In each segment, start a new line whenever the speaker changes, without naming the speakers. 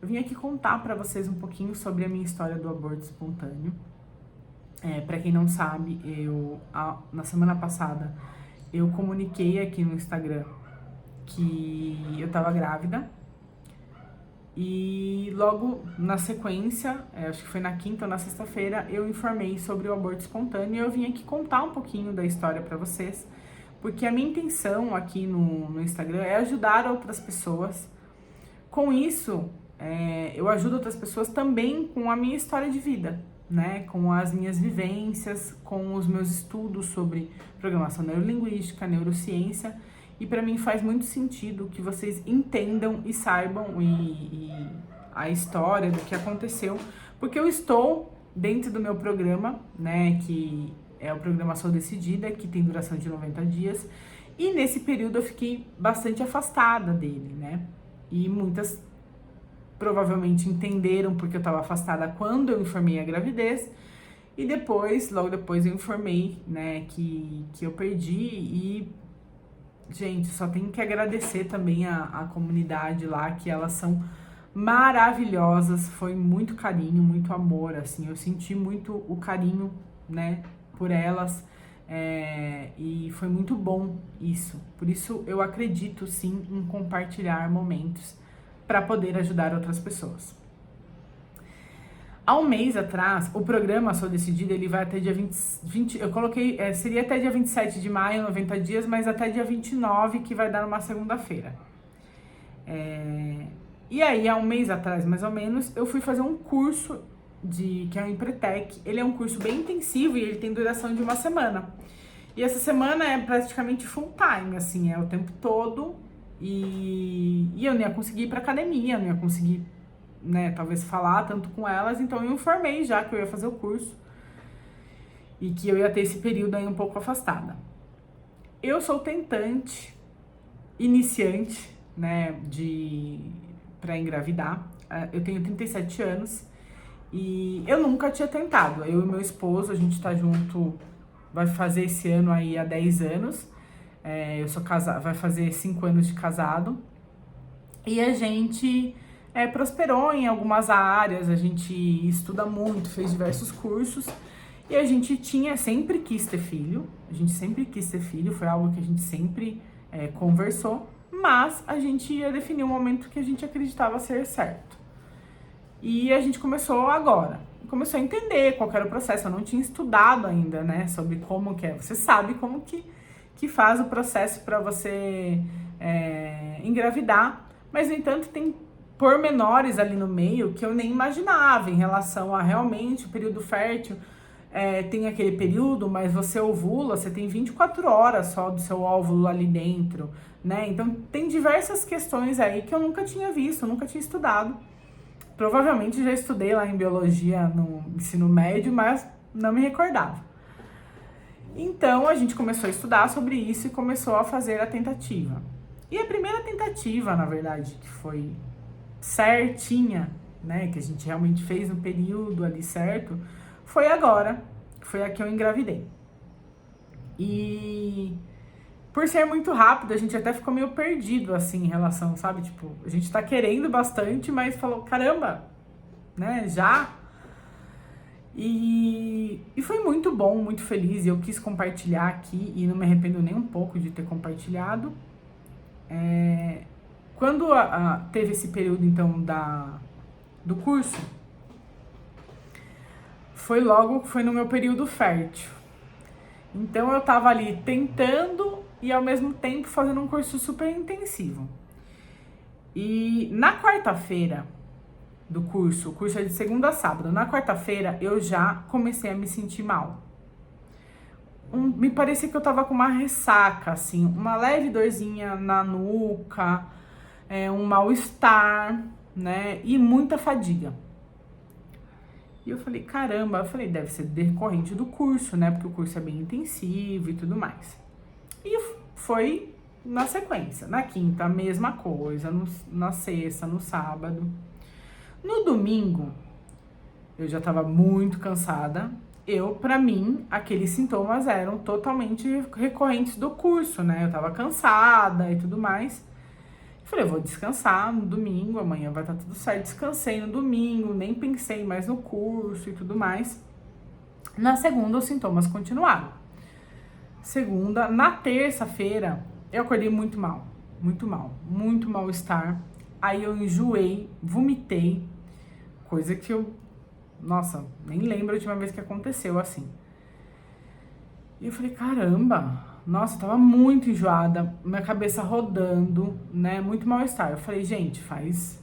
Eu vim aqui contar para vocês um pouquinho sobre a minha história do aborto espontâneo. Para quem não sabe, na semana passada eu comuniquei aqui no Instagram que eu estava grávida. E logo na sequência, acho que foi na quinta ou na sexta-feira, eu informei sobre o aborto espontâneo e eu vim aqui contar um pouquinho da história para vocês, porque a minha intenção aqui no Instagram é ajudar outras pessoas. Com isso, eu ajudo outras pessoas também com a minha história de vida, né? Com as minhas vivências, com os meus estudos sobre programação neurolinguística, neurociência. E para mim faz muito sentido que vocês entendam e saibam a história do que aconteceu, porque eu estou dentro do meu programa, né, que é o programa Sou Decidida, que tem duração de 90 dias, e nesse período eu fiquei bastante afastada dele, né, e muitas provavelmente entenderam porque eu estava afastada quando eu informei a gravidez, e depois, logo depois eu informei, né, que eu perdi. E gente, só tenho que agradecer também a comunidade lá, que elas são maravilhosas, foi muito carinho, muito amor, assim, eu senti muito o carinho, né, por elas, e foi muito bom isso. Por isso eu acredito sim em compartilhar momentos para poder ajudar outras pessoas. Há um mês atrás, o programa Sou Decidida, ele vai até dia 20 eu coloquei, seria até dia 27 de maio, 90 dias, mas até dia 29, que vai dar numa segunda-feira. E aí, há um mês atrás, mais ou menos, eu fui fazer um curso, que é o Empretec. Ele é um curso bem intensivo e ele tem duração de uma semana. E essa semana é praticamente full time, assim, é o tempo todo. E eu não ia conseguir ir pra academia, não ia conseguir, né, talvez falar tanto com elas, então eu informei já que eu ia fazer o curso e que eu ia ter esse período aí um pouco afastada. Eu sou tentante, iniciante, né, para engravidar. Eu tenho 37 anos e eu nunca tinha tentado. Eu e meu esposo, a gente tá junto, vai fazer esse ano aí há 10 anos. Eu sou casada, vai fazer 5 anos de casado. E a gente prosperou em algumas áreas, a gente estuda muito, fez diversos cursos. E a gente sempre quis ter filho, foi algo que a gente sempre conversou, mas a gente ia definir um momento que a gente acreditava ser certo. E a gente começou a entender qual era o processo. Eu não tinha estudado ainda, né, sobre como que é. Você sabe como que faz o processo para você engravidar, mas, no entanto, tem pormenores ali no meio que eu nem imaginava em relação a realmente o período fértil. Tem aquele período, mas você ovula, você tem 24 horas só do seu óvulo ali dentro, né? Então, tem diversas questões aí que eu nunca tinha visto, nunca tinha estudado. Provavelmente já estudei lá em biologia no ensino médio, mas não me recordava. Então, a gente começou a estudar sobre isso e começou a fazer a tentativa. E a primeira tentativa, na verdade, que foi certinha, né, que a gente realmente fez no período ali certo, foi agora, que foi a que eu engravidei. E por ser muito rápido, a gente até ficou meio perdido, assim, em relação, sabe? Tipo, a gente tá querendo bastante, mas falou, caramba, né, já? E foi muito bom, muito feliz, e eu quis compartilhar aqui, e não me arrependo nem um pouco de ter compartilhado. Quando teve esse período, então, do curso, foi no meu período fértil. Então, eu tava ali tentando e, ao mesmo tempo, fazendo um curso super intensivo. E na quarta-feira do curso, o curso é de segunda a sábado, na quarta-feira eu já comecei a me sentir mal. Me parecia que eu tava com uma ressaca, assim, uma leve dorzinha na nuca, um mal-estar, né, e muita fadiga. E eu falei, caramba, deve ser decorrente do curso, né, porque o curso é bem intensivo e tudo mais. E foi na sequência, na quinta, a mesma coisa, na sexta, no sábado. No domingo, eu já tava muito cansada. Pra mim, aqueles sintomas eram totalmente recorrentes do curso, né? Eu tava cansada e tudo mais. Falei, eu vou descansar no domingo, amanhã vai estar tudo certo. Descansei no domingo, nem pensei mais no curso e tudo mais. Na segunda, os sintomas continuaram. Segunda, na terça-feira, eu acordei muito mal, muito mal-estar. Aí eu enjoei, vomitei, coisa que eu, nossa, nem lembro a última vez que aconteceu assim. E eu falei, caramba, nossa, eu tava muito enjoada, minha cabeça rodando, né, muito mal-estar. Eu falei, gente, faz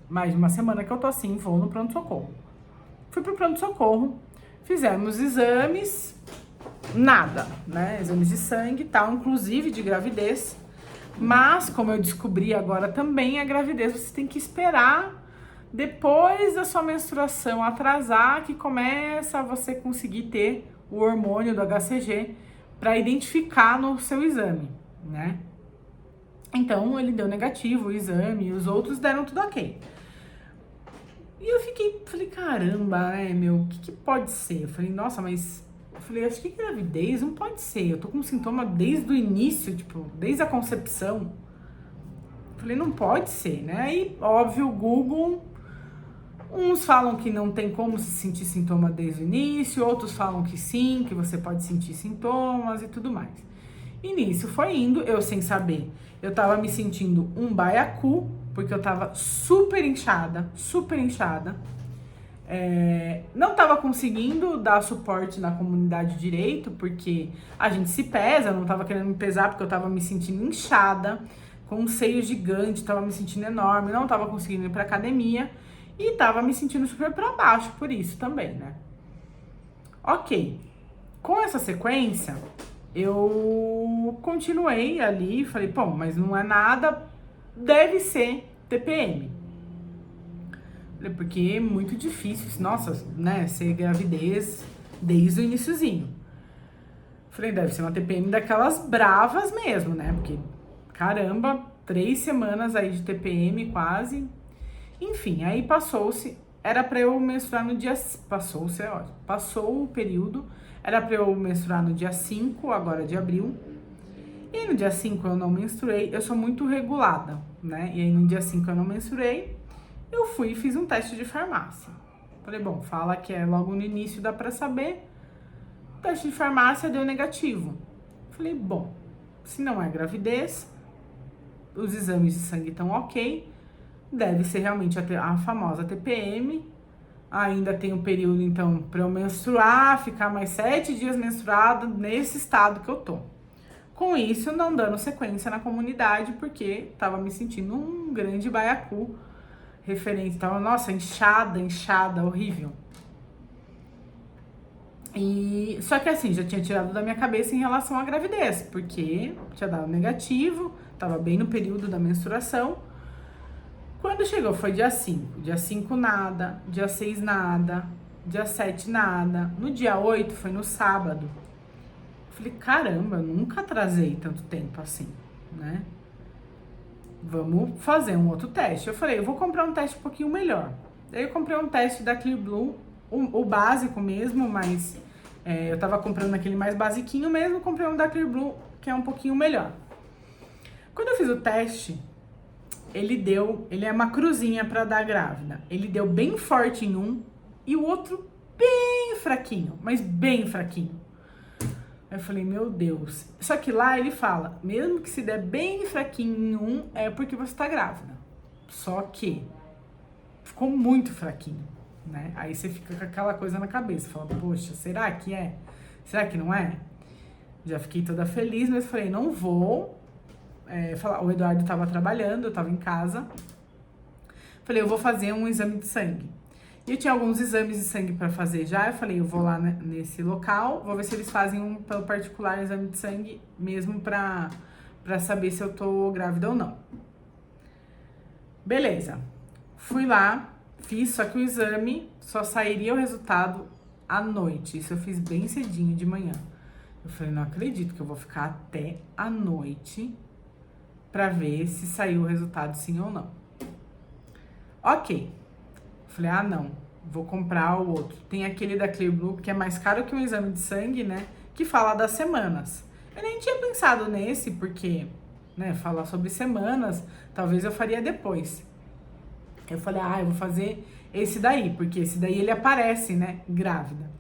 mais de uma semana que eu tô assim, vou no pronto-socorro. Fui pro pronto-socorro, fizemos exames, nada, né, exames de sangue e tal, inclusive de gravidez. Mas, como eu descobri agora também, a gravidez você tem que esperar depois da sua menstruação atrasar, que começa a você conseguir ter o hormônio do HCG para identificar no seu exame, né? Então, ele deu negativo o exame e os outros deram tudo ok. E eu falei, caramba, né, meu, o que pode ser? Eu falei, nossa, mas... Eu falei, acho que gravidez não pode ser. Eu tô com sintoma desde o início, tipo, desde a concepção. Eu falei, não pode ser, né? Aí, óbvio, o Google... Uns falam que não tem como se sentir sintoma desde o início, outros falam que sim, que você pode sentir sintomas e tudo mais. E nisso foi indo, eu sem saber. Eu tava me sentindo um baiacu, porque eu tava super inchada, super inchada. Não tava conseguindo dar suporte na comunidade direito, porque a gente se pesa, eu não tava querendo me pesar, porque eu tava me sentindo inchada, com um seio gigante, tava me sentindo enorme, não tava conseguindo ir pra academia. E tava me sentindo super pra baixo por isso também, né? Ok. Com essa sequência, eu continuei ali, falei, pô, mas não é nada, deve ser TPM. Falei, porque é muito difícil, nossa, né, ser gravidez desde o iniciozinho. Falei, deve ser uma TPM daquelas bravas mesmo, né? Porque, caramba, 3 semanas aí de TPM quase... Enfim, aí passou-se, era pra eu menstruar no dia... Passou-se, é ótimo. Passou o período, era pra eu menstruar no dia 5, agora de abril. E aí no dia 5 eu não menstruei, eu sou muito regulada, né? E aí no dia 5 eu não menstruei, eu fui e fiz um teste de farmácia. Falei, bom, fala que é logo no início, dá pra saber. O teste de farmácia deu negativo. Falei, bom, se não é gravidez, os exames de sangue estão ok, deve ser realmente a famosa TPM. Ainda tem um período, então, para eu menstruar, ficar mais 7 dias menstruada nesse estado que eu tô. Com isso, não dando sequência na comunidade, porque tava me sentindo um grande baiacu referente. Tava, nossa, inchada, horrível. E só que assim, já tinha tirado da minha cabeça em relação à gravidez, porque tinha dado negativo, tava bem no período da menstruação. Quando chegou foi dia 5. Dia 5 nada, dia 6 nada, dia 7 nada. No dia 8 foi no sábado. Falei, caramba, eu nunca atrasei tanto tempo assim, né? Vamos fazer um outro teste. Eu falei, eu vou comprar um teste um pouquinho melhor. Daí eu comprei um teste da Clear Blue, o básico mesmo, mas eu tava comprando aquele mais basiquinho mesmo, comprei um da Clear Blue, que é um pouquinho melhor. Quando eu fiz o teste, ele é uma cruzinha pra dar grávida. Ele deu bem forte em um e o outro bem fraquinho, mas bem fraquinho. Aí eu falei, meu Deus. Só que lá ele fala, mesmo que se der bem fraquinho em um, é porque você tá grávida. Só que ficou muito fraquinho, né? Aí você fica com aquela coisa na cabeça, fala, poxa, será que é? Será que não é? Já fiquei toda feliz, mas falei, não vou falar. O Eduardo tava trabalhando, eu tava em casa. Falei, eu vou fazer um exame de sangue. E eu tinha alguns exames de sangue pra fazer já. Eu falei, eu vou lá nesse local, vou ver se eles fazem um pelo particular exame de sangue, mesmo pra saber se eu tô grávida ou não. Beleza. Fui lá, fiz, só que o exame só sairia o resultado à noite. Isso eu fiz bem cedinho de manhã. Eu falei, não acredito que eu vou ficar até a noite pra ver se saiu o resultado sim ou não. Ok. Falei, ah, não, vou comprar o outro. Tem aquele da Clear Blue, que é mais caro que um exame de sangue, né? Que fala das semanas. Eu nem tinha pensado nesse, porque né, falar sobre semanas, talvez eu faria depois. Eu falei, eu vou fazer esse daí, porque esse daí ele aparece, né, grávida.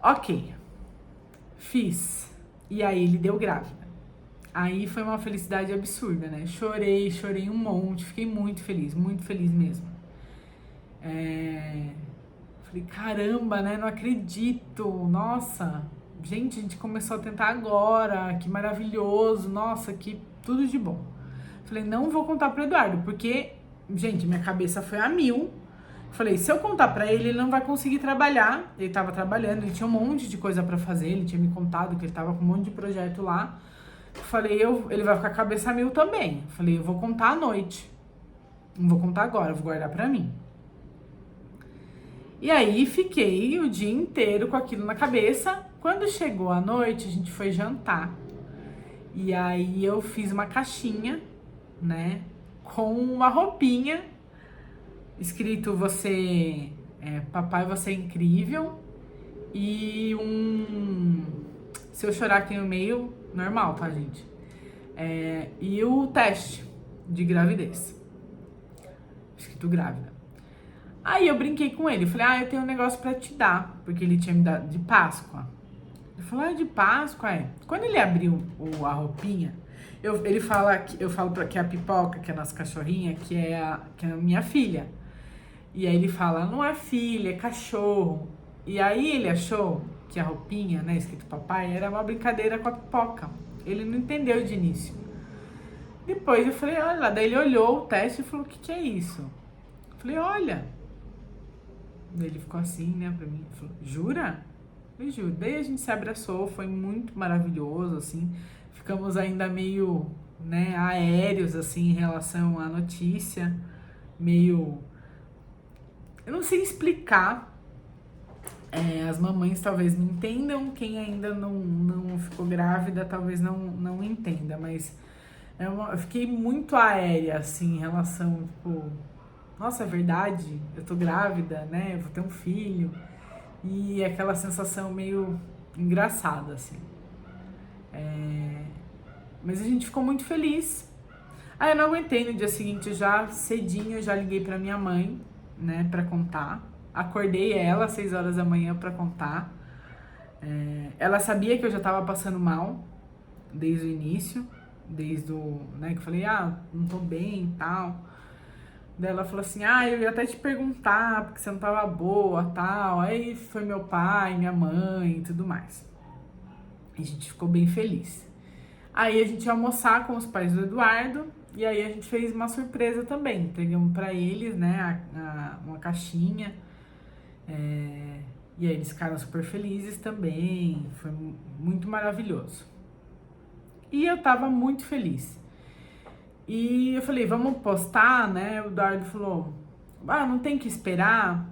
Ok, fiz. E aí ele deu grávida. Aí foi uma felicidade absurda, né? Chorei um monte, fiquei muito feliz mesmo. Falei, caramba, né? Não acredito. Nossa, gente, a gente começou a tentar agora. Que maravilhoso. Nossa, que tudo de bom. Falei, não vou contar pro Eduardo, porque, gente, minha cabeça foi a mil. Falei, se eu contar pra ele, ele não vai conseguir trabalhar. Ele tava trabalhando, ele tinha um monte de coisa pra fazer. Ele tinha me contado que ele tava com um monte de projeto lá. Falei, ele vai ficar cabeça a mil também. Falei, eu vou contar à noite. Não vou contar agora, vou guardar pra mim. E aí fiquei o dia inteiro com aquilo na cabeça. Quando chegou a noite, a gente foi jantar. E aí eu fiz uma caixinha, né, com uma roupinha escrito papai, você é incrível, e se eu chorar aqui no meio, normal, tá, gente? E o teste de gravidez, escrito grávida. Aí eu brinquei com ele, falei, eu tenho um negócio pra te dar, porque ele tinha me dado de Páscoa. Ele falou, de Páscoa, Quando ele abriu a roupinha, eu falo que a Pipoca, que é a nossa cachorrinha, que é a minha filha. E aí ele fala, não é filha, é cachorro. E aí ele achou que a roupinha, né, escrito papai, era uma brincadeira com a Pipoca. Ele não entendeu de início. Depois eu falei, olha lá, daí ele olhou o teste e falou, o que é isso? Eu falei, olha. Daí ele ficou assim, né, pra mim. Falou, jura? Eu falei, juro. Daí a gente se abraçou, foi muito maravilhoso, assim. Ficamos ainda meio, né, aéreos, assim, em relação à notícia. Meio... Eu não sei explicar. As mamães talvez não entendam. Quem ainda não ficou grávida talvez não entenda. Mas eu fiquei muito aérea, assim, em relação, tipo... Nossa, é verdade, eu tô grávida, né? Eu vou ter um filho. E aquela sensação meio engraçada, assim. Mas a gente ficou muito feliz. Eu não aguentei, no dia seguinte, cedinho, eu já liguei pra minha mãe, né, pra contar. Acordei ela às 6 horas da manhã pra contar. Ela sabia que eu já tava passando mal, desde o início, né, que eu falei, não tô bem e tal. Daí ela falou assim, eu ia até te perguntar, porque você não tava boa, tal. Aí foi meu pai, minha mãe e tudo mais. E a gente ficou bem feliz. Aí a gente ia almoçar com os pais do Eduardo, e aí a gente fez uma surpresa também. Entregamos pra eles, né, uma caixinha. E aí eles ficaram super felizes também. Foi muito maravilhoso. E eu tava muito feliz. E eu falei, vamos postar, né? O Eduardo falou, não tem que esperar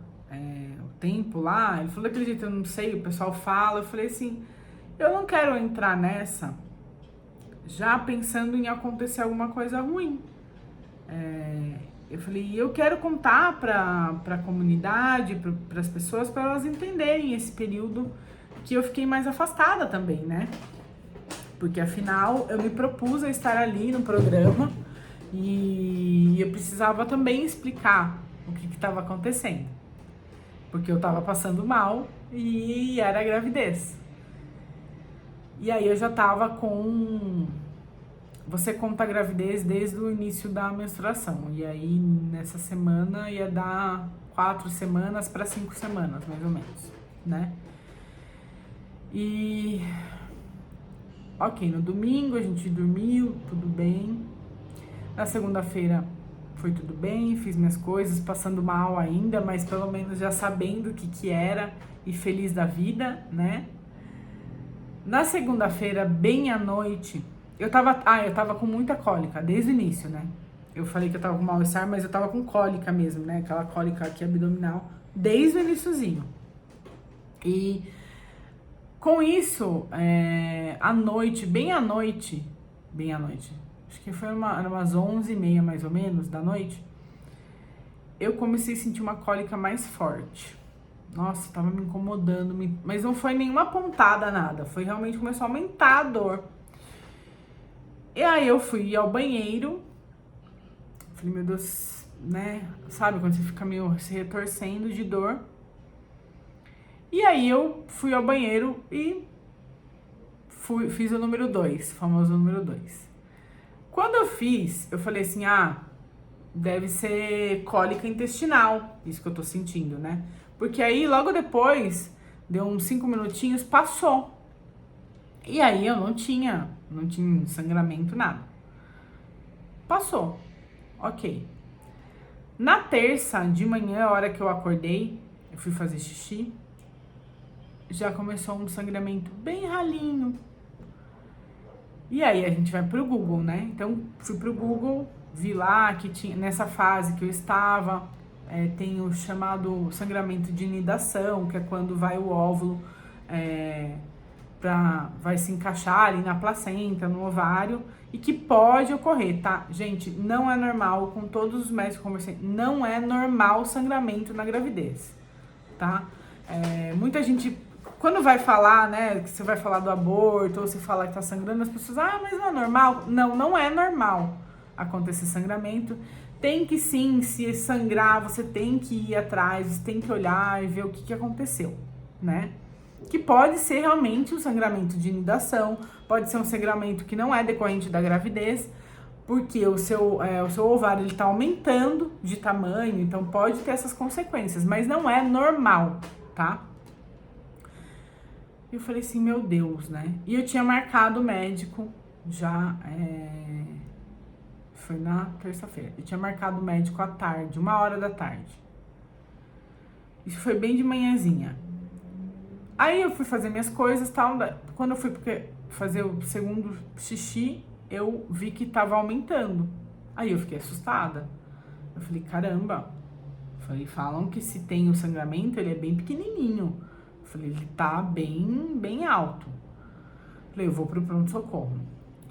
o tempo lá. Ele falou, acredita, eu não sei, o pessoal fala. Eu falei assim, eu não quero entrar nessa já pensando em acontecer alguma coisa ruim. Eu falei, eu quero contar pra comunidade, pras pessoas, para elas entenderem esse período que eu fiquei mais afastada também, né? Porque afinal eu me propus a estar ali no programa e eu precisava também explicar o que estava acontecendo. Porque eu estava passando mal e era a gravidez. E aí eu já tava com... Você conta a gravidez desde o início da menstruação. E aí nessa semana ia dar 4 semanas para 5 semanas, mais ou menos, né? E... Ok, no domingo a gente dormiu, tudo bem. Na segunda-feira foi tudo bem, fiz minhas coisas, passando mal ainda, mas pelo menos já sabendo o que era e feliz da vida, né? Na segunda-feira, bem à noite, eu tava com muita cólica, desde o início, né? Eu falei que eu tava com mal-estar, mas eu tava com cólica mesmo, né? Aquela cólica aqui abdominal, desde o iniciozinho. E... com isso, à noite, bem à noite, acho que era umas 11h30 mais ou menos da noite, eu comecei a sentir uma cólica mais forte. Nossa, tava me incomodando, mas não foi nenhuma pontada, nada, foi realmente, começou a aumentar a dor. E aí eu fui ao banheiro, falei, meu Deus, né? Sabe quando você fica meio se retorcendo de dor? E aí eu fui ao banheiro e fiz o número 2, o famoso número 2. Quando eu fiz, eu falei assim, deve ser cólica intestinal, isso que eu tô sentindo, né? Porque aí, logo depois, deu uns 5 minutinhos, passou. E aí eu não tinha sangramento, nada. Passou, ok. Na terça de manhã, a hora que eu acordei, eu fui fazer xixi, já começou um sangramento bem ralinho. E aí a gente vai pro Google, né? Então fui pro Google, vi lá que tinha, nessa fase que eu estava, tem o chamado sangramento de nidação, que é quando vai o óvulo, vai se encaixar ali na placenta, no ovário, e que pode ocorrer, tá? Gente, não é normal, com todos os médicos que eu conversei, não é normal sangramento na gravidez, tá? Muita gente, quando vai falar, né, que você vai falar do aborto, ou você fala que tá sangrando, as pessoas, mas não é normal. Não, não é normal acontecer sangramento. Tem que sim, se sangrar, você tem que ir atrás, você tem que olhar e ver o que aconteceu, né? Que pode ser realmente um sangramento de nidação, pode ser um sangramento que não é decorrente da gravidez, porque o seu ovário ele tá aumentando de tamanho, então pode ter essas consequências, mas não é normal, tá? Eu falei assim, meu Deus, né? E eu tinha marcado o médico já, foi na terça-feira. Eu tinha marcado o médico à tarde, 1h da tarde. Isso foi bem de manhãzinha. Aí eu fui fazer minhas coisas e tal. Quando eu fui fazer o segundo xixi, eu vi que tava aumentando. Aí eu fiquei assustada. Eu falei, caramba. Falam que se tem o sangramento, ele é bem pequenininho. Eu falei, ele tá bem alto. Eu falei, eu vou pro pronto-socorro.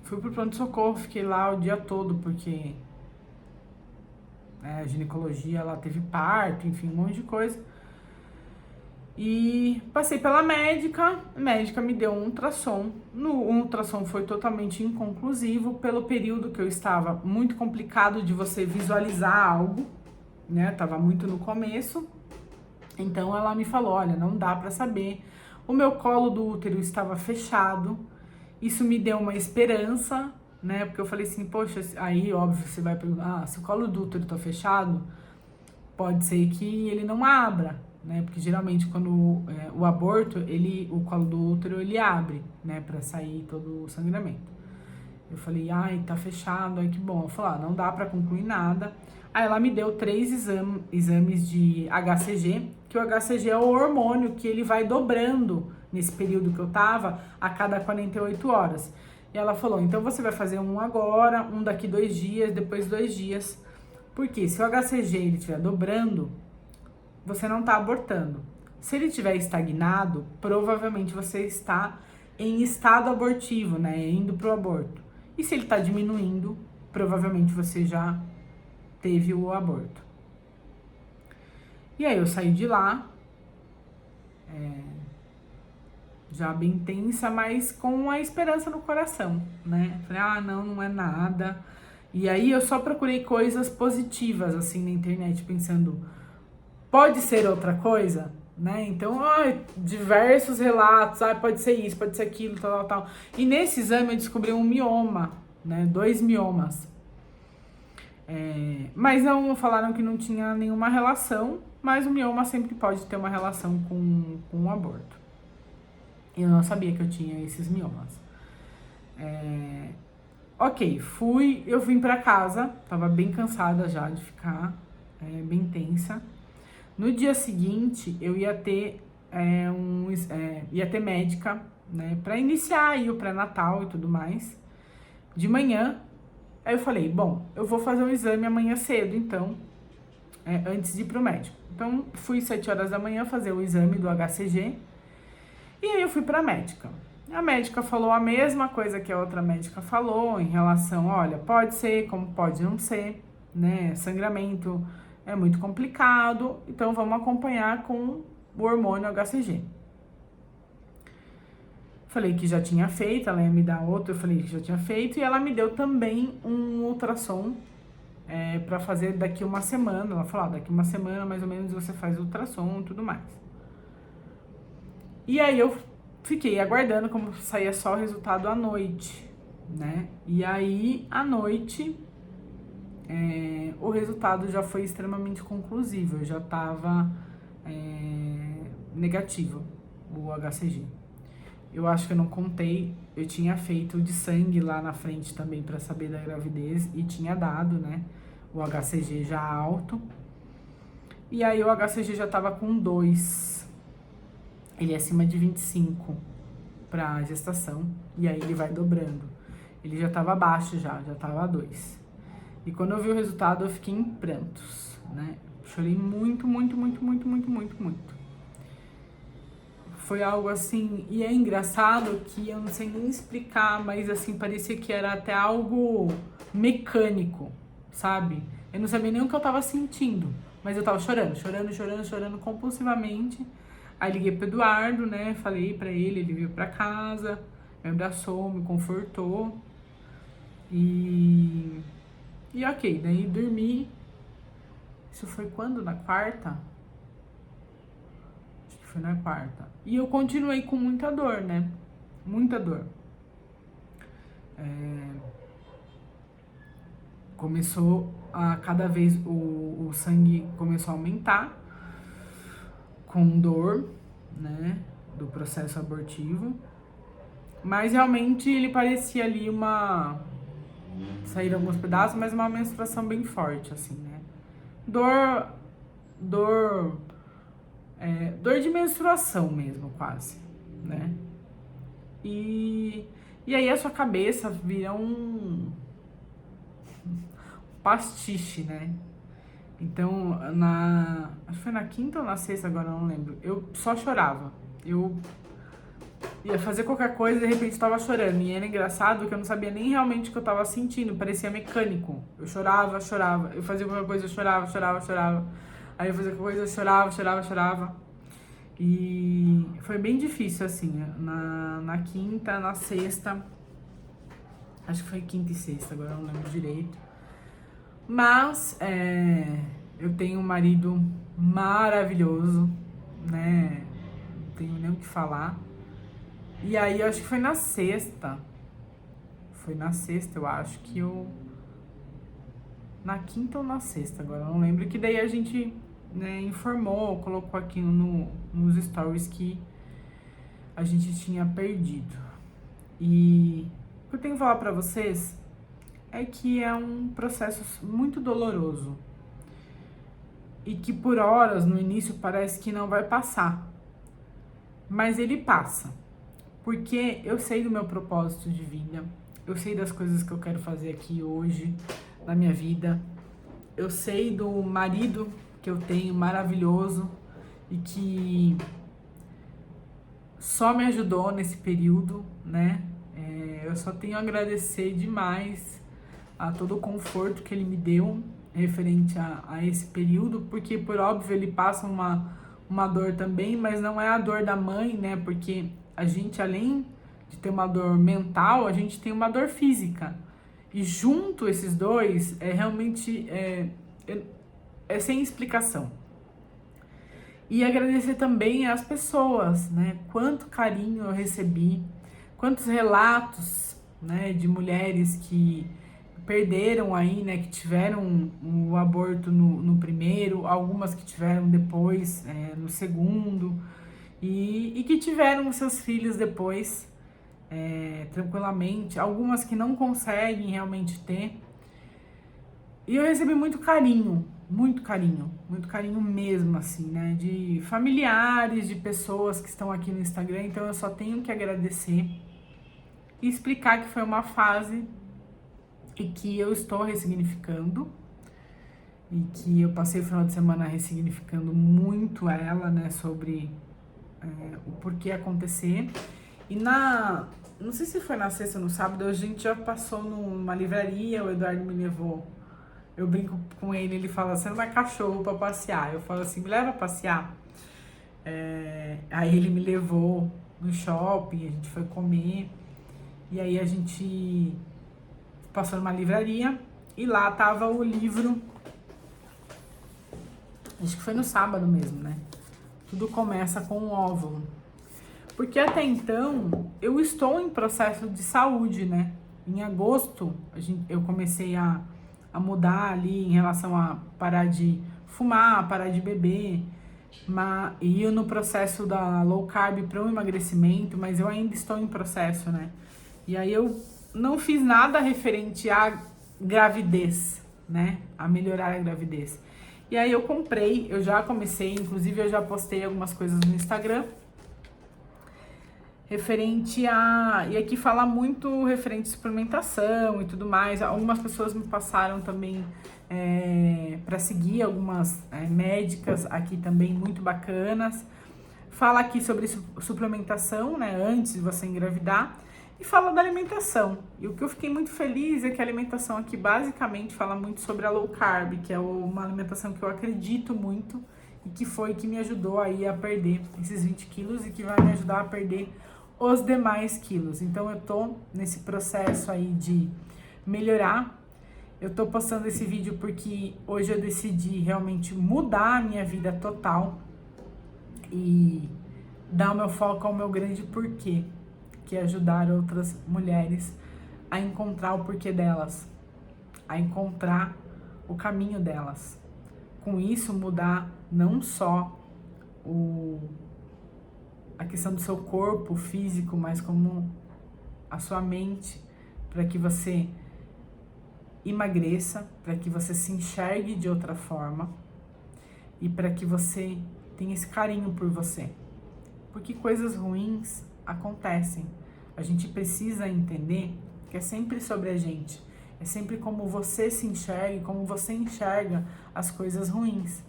Fui pro pronto-socorro, fiquei lá o dia todo, porque a ginecologia, ela teve parto, enfim, um monte de coisa. E passei pela médica, a médica me deu um ultrassom. O ultrassom foi totalmente inconclusivo, pelo período que eu estava muito complicado de você visualizar algo, né? Tava muito no começo. Então ela me falou, olha, não dá pra saber. O meu colo do útero estava fechado. Isso me deu uma esperança, né? Porque eu falei assim, poxa, aí óbvio você vai perguntar, se o colo do útero tá fechado, pode ser que ele não abra, né? Porque geralmente quando o aborto, o colo do útero ele abre, né? Pra sair todo o sangramento. Eu falei, tá fechado, que bom. Eu falei, não dá pra concluir nada. Aí ela me deu 3 exames de HCG, que o HCG é o hormônio que ele vai dobrando nesse período que eu tava, a cada 48 horas. E ela falou, então você vai fazer um agora, um daqui 2 dias, depois 2 dias. Porque se o HCG ele estiver dobrando, você não tá abortando. Se ele estiver estagnado, provavelmente você está em estado abortivo, né? Indo pro aborto. E se ele tá diminuindo, provavelmente você já teve o aborto. E aí eu saí de lá, já bem tensa, mas com a esperança no coração, né? Falei, não é nada. E aí eu só procurei coisas positivas, assim, na internet, pensando, pode ser outra coisa, né? Então, diversos relatos, pode ser isso, pode ser aquilo, tal. E nesse exame eu descobri um mioma, né? 2 miomas. Mas não falaram que não tinha nenhuma relação, mas o mioma sempre pode ter uma relação com o aborto. Eu não sabia que eu tinha esses miomas. Ok, eu vim pra casa, tava bem cansada já de ficar, bem tensa. No dia seguinte, eu ia ter médica, né, pra iniciar aí o pré-natal e tudo mais. De manhã, aí eu falei, bom, eu vou fazer um exame amanhã cedo, então, antes de ir pro médico. Então, fui 7 horas da manhã fazer o exame do HCG, e aí eu fui pra médica. A médica falou a mesma coisa que a outra médica falou, em relação, olha, pode ser, como pode não ser, né, sangramento é muito complicado, então vamos acompanhar com o hormônio HCG. Falei que já tinha feito, ela ia me dar outro, eu falei que já tinha feito, e ela me deu também um ultrassom pra fazer daqui uma semana. Ela falou, daqui uma semana mais ou menos você faz o ultrassom e tudo mais. E aí eu fiquei aguardando, como saía só o resultado à noite, né? E aí, à noite, o resultado já foi extremamente conclusivo, eu já tava negativo, o HCG. Eu acho que eu não contei, eu tinha feito o de sangue lá na frente também pra saber da gravidez e tinha dado, né, o HCG já alto. E aí o HCG já tava com 2, ele é acima de 25 pra gestação, e aí ele vai dobrando. Ele já tava baixo já tava 2. E quando eu vi o resultado eu fiquei em prantos, né, chorei muito, muito, muito, muito, muito, muito, muito. Foi algo assim, e é engraçado que eu não sei nem explicar, mas assim, parecia que era até algo mecânico, sabe? Eu não sabia nem o que eu tava sentindo, mas eu tava chorando, chorando, chorando, chorando compulsivamente. Aí liguei pro Eduardo, né, falei pra ele veio pra casa, me abraçou, me confortou. E ok, daí dormi. Isso foi quando? Na quarta? Foi na quarta. E eu continuei com muita dor, né? Muita dor. Começou a cada vez o sangue começou a aumentar com dor, né? Do processo abortivo. Mas realmente ele parecia ali saíram alguns pedaços, mas uma menstruação bem forte, assim, né? Dor de menstruação mesmo, quase, né? E aí a sua cabeça vira um pastiche, né? Então, acho que foi na quinta ou na sexta, agora eu não lembro. Eu só chorava. Eu ia fazer qualquer coisa e de repente eu tava chorando. E era engraçado que eu não sabia nem realmente o que eu tava sentindo, parecia mecânico. Eu chorava, chorava. Eu fazia qualquer coisa, eu chorava, chorava, chorava. Aí eu fazia qualquer coisa, eu chorava, chorava, chorava. E foi bem difícil, assim, na quinta, na sexta. Acho que foi quinta e sexta, agora eu não lembro direito. Mas eu tenho um marido maravilhoso, né? Não tenho nem o que falar. E aí, eu acho que foi na sexta. Foi na sexta, eu acho que eu... Na quinta ou na sexta, agora eu não lembro. Que daí a gente, né, informou, colocou aqui nos stories que a gente tinha perdido. E o que eu tenho que falar pra vocês é que é um processo muito doloroso. E que por horas, no início, parece que não vai passar. Mas ele passa. Porque eu sei do meu propósito de vida. Eu sei das coisas que eu quero fazer aqui hoje, na minha vida. Eu sei do marido que eu tenho, maravilhoso. E que só me ajudou nesse período, né? Eu só tenho a agradecer demais a todo o conforto que ele me deu referente a esse período, porque, por óbvio, ele passa uma dor também, mas não é a dor da mãe, né? Porque a gente, além de ter uma dor mental, a gente tem uma dor física. E junto esses dois, realmente sem explicação. E agradecer também às pessoas, né? Quanto carinho eu recebi, quantos relatos, né, de mulheres que perderam aí, né, que tiveram o aborto no primeiro, algumas que tiveram depois, no segundo, e que tiveram seus filhos depois, tranquilamente, algumas que não conseguem realmente ter. E eu recebi muito carinho mesmo, assim, né, de familiares, de pessoas que estão aqui no Instagram. Então eu só tenho que agradecer e explicar que foi uma fase e que eu estou ressignificando e que eu passei o final de semana ressignificando muito ela, né, sobre o porquê acontecer. E não sei se foi na sexta ou no sábado, a gente já passou numa livraria, o Eduardo me levou. Eu brinco com ele, ele fala, você não vai cachorro pra passear. Eu falo assim, me leva a passear. Aí ele me levou no shopping, a gente foi comer, e aí a gente passou numa livraria, e lá tava o livro, acho que foi no sábado mesmo, né? Tudo começa com um óvulo. Porque até então, eu estou em processo de saúde, né? Em agosto, eu comecei a mudar ali em relação a parar de fumar, parar de beber, e eu no processo da low carb para o emagrecimento, mas eu ainda estou em processo, né? E aí eu não fiz nada referente à gravidez, né? A melhorar a gravidez. E aí eu já comecei, inclusive eu já postei algumas coisas no Instagram, referente a... E aqui fala muito referente à suplementação e tudo mais. Algumas pessoas me passaram também para seguir algumas médicas aqui também muito bacanas. Fala aqui sobre suplementação, né, antes de você engravidar. E fala da alimentação. E o que eu fiquei muito feliz é que a alimentação aqui basicamente fala muito sobre a low carb, que é uma alimentação que eu acredito muito e que me ajudou aí a perder esses 20 quilos e que vai me ajudar a perder os demais quilos. Então eu tô nesse processo aí de melhorar. Eu tô postando esse vídeo porque hoje eu decidi realmente mudar a minha vida total e dar o meu foco ao meu grande porquê, que é ajudar outras mulheres a encontrar o porquê delas, a encontrar o caminho delas. Com isso, mudar não só a questão do seu corpo físico, mas como a sua mente, para que você emagreça, para que você se enxergue de outra forma e para que você tenha esse carinho por você. Porque coisas ruins acontecem. A gente precisa entender que é sempre sobre a gente. É sempre como você se enxerga, como você enxerga as coisas ruins.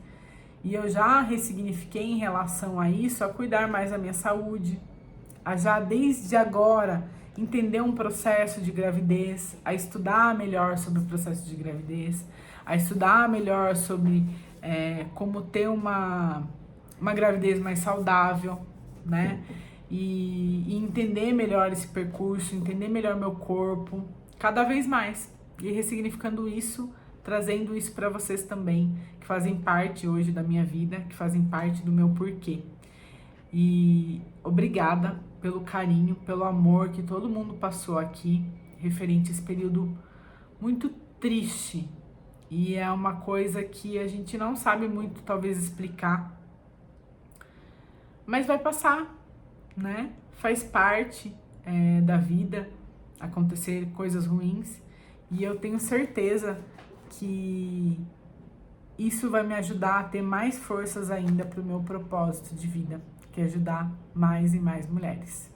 E eu já ressignifiquei em relação a isso, a cuidar mais da minha saúde, a já desde agora entender um processo de gravidez, a estudar melhor sobre o processo de gravidez, a estudar melhor sobre como ter uma gravidez mais saudável, né? E entender melhor esse percurso, entender melhor meu corpo, cada vez mais. E ressignificando isso, trazendo isso para vocês também, que fazem parte hoje da minha vida, que fazem parte do meu porquê. E obrigada pelo carinho, pelo amor que todo mundo passou aqui, referente a esse período muito triste. E é uma coisa que a gente não sabe muito, talvez, explicar. Mas vai passar, né? Faz parte da vida acontecer coisas ruins. E eu tenho certeza que isso vai me ajudar a ter mais forças ainda para o meu propósito de vida, que é ajudar mais e mais mulheres.